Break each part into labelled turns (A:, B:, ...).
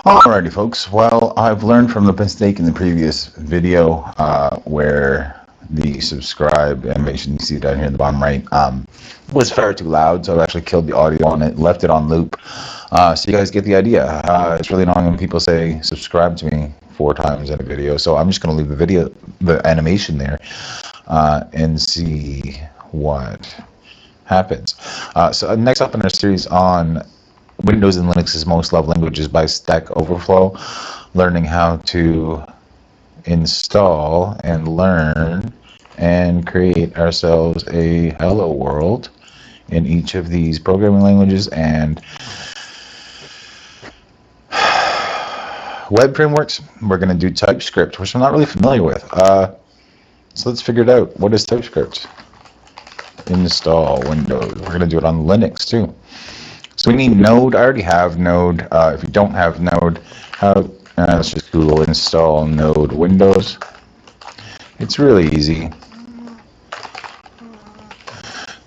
A: Alrighty folks, well, I've learned from the mistake in the previous video where the subscribe animation you see down here in the bottom right was far too loud, so I've actually killed the audio on it, left it on loop, so you guys get the idea. It's really annoying when people say subscribe to me 4 times in a video, so I'm just going to leave the animation there and see what happens. So next up in our series on Windows and Linux's most loved languages by Stack Overflow, learning how to install and learn and create ourselves a hello world in each of these programming languages and web frameworks. We're going to do TypeScript, which I'm not really familiar with. So let's figure it out. What is TypeScript? Install Windows. We're going to do it on Linux too. So we need Node. I already have Node. If you don't have Node, let's just Google install Node Windows. It's really easy.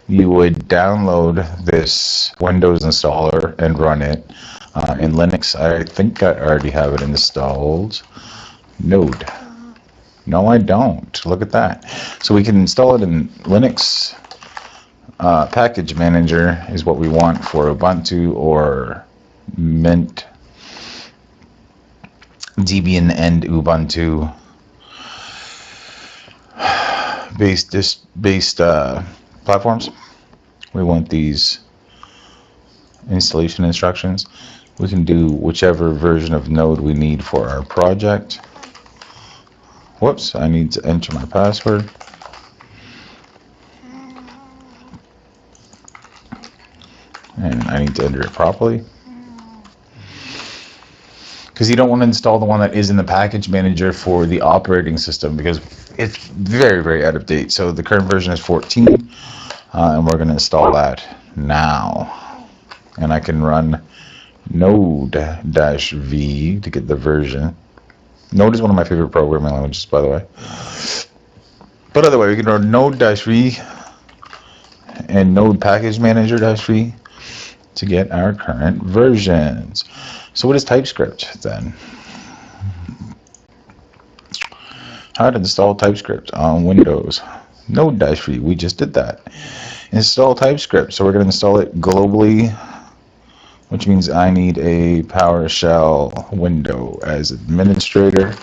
A: You would download this Windows installer and run it. In Linux, I think I already have it installed. Node. No, I don't. Look at that. So we can install it in Linux. Package manager is what we want for Ubuntu or Mint, Debian, and Ubuntu based platforms. We want these installation instructions. We can do whichever version of Node we need for our project. Whoops, I need to enter my password. And I need to enter it properly. Because you don't want to install the one that is in the package manager for the operating system because it's very, very out of date. So the current version is 14, and we're going to install that now. And I can run node-v to get the version. Node is one of my favorite programming languages, by the way. But other way, we can run node-v and node package manager-v to get our current versions. So what is TypeScript then? How to install TypeScript on Windows. Node-v, we just did that. Install TypeScript, so we're going to install it globally, which means I need a PowerShell window as administrator,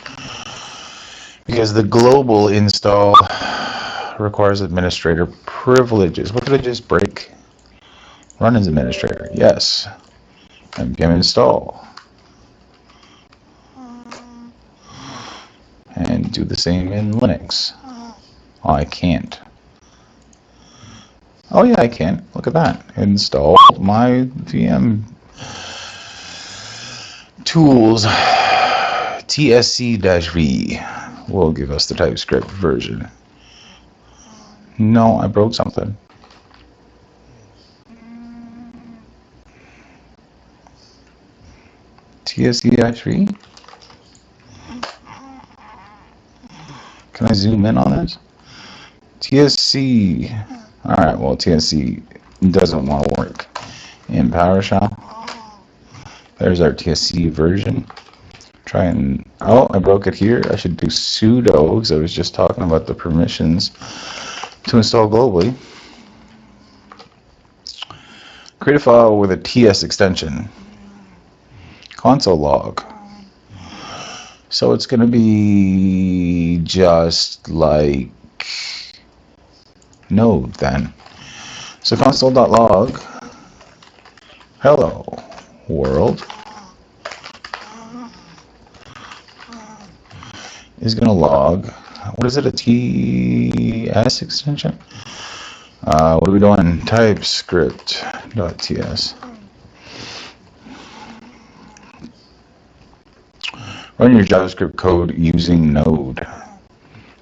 A: because the global install requires administrator privileges. What did I just break? Run as administrator, yes. npm install. And do the same in Linux. Oh, I can't. Oh yeah, I can. Look at that. Install my VM tools. tsc-v will give us the TypeScript version. No, I broke something. tsc-v? Can I zoom in on this? TSC. Alright, well, TSC doesn't want to work in PowerShell. There's our TSC version. Try and... Oh, I broke it here. I should do sudo, because I was just talking about the permissions to install globally. Create a file with a TS extension. Console log. So it's going to be just like Node then. So console.log, hello world, is going to log, what is it, a TS extension? What are we doing? TypeScript.ts. Run your JavaScript code using Node.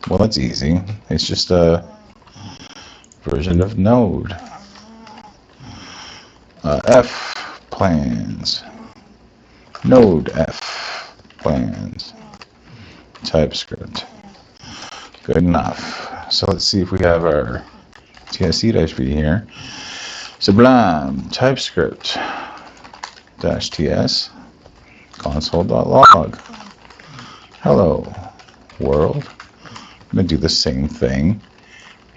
A: Well, that's easy. It's just a version of Node. F plans. Node F plans. TypeScript. Good enough. So let's see if we have our tsc-v here. Sublime TypeScript -ts console.log. Hello, world. I'm going to do the same thing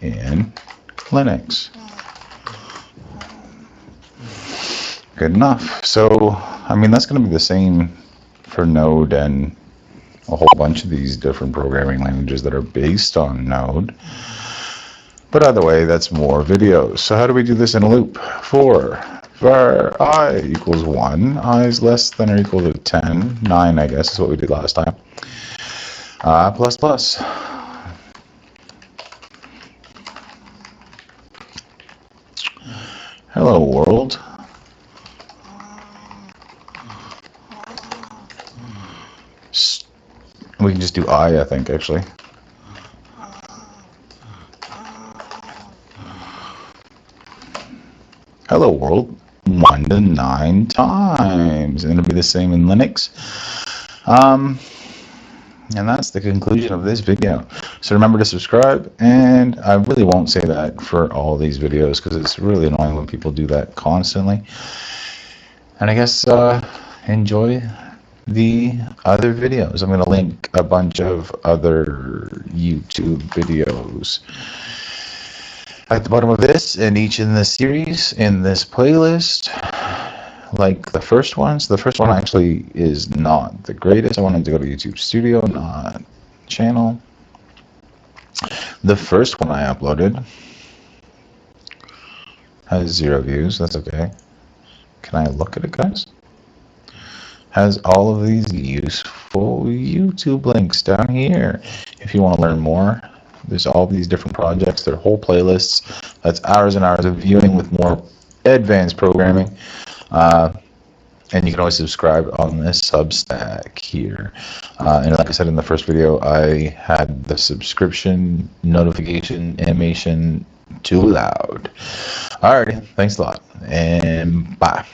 A: in Linux. Good enough. So, I mean, that's going to be the same for Node and a whole bunch of these different programming languages that are based on Node. But either way, that's more videos. So how do we do this in a loop? For var I equals 1, I is less than or equal to 10, 9 I guess is what we did last time, plus plus. Hello world. We can just do I think, actually. Hello world, 1 to 9 times. And it'll be the same in Linux. And that's the conclusion of this video. So remember to subscribe, and I really won't say that for all these videos because it's really annoying when people do that constantly. And I guess enjoy the other videos. I'm going to link a bunch of other YouTube videos at the bottom of this, and each in this series, in this playlist, like the first ones. The first one actually is not the greatest. I wanted to go to YouTube Studio, not channel. The first one I uploaded has 0 views. That's okay. Can I look at it, guys? Has all of these useful YouTube links down here. If you want to learn more, there's all these different projects. They're whole playlists. That's hours and hours of viewing with more advanced programming. And you can always subscribe on this Substack here. And like I said in the first video, I had the subscription notification animation too loud. Alrighty, thanks a lot, and bye.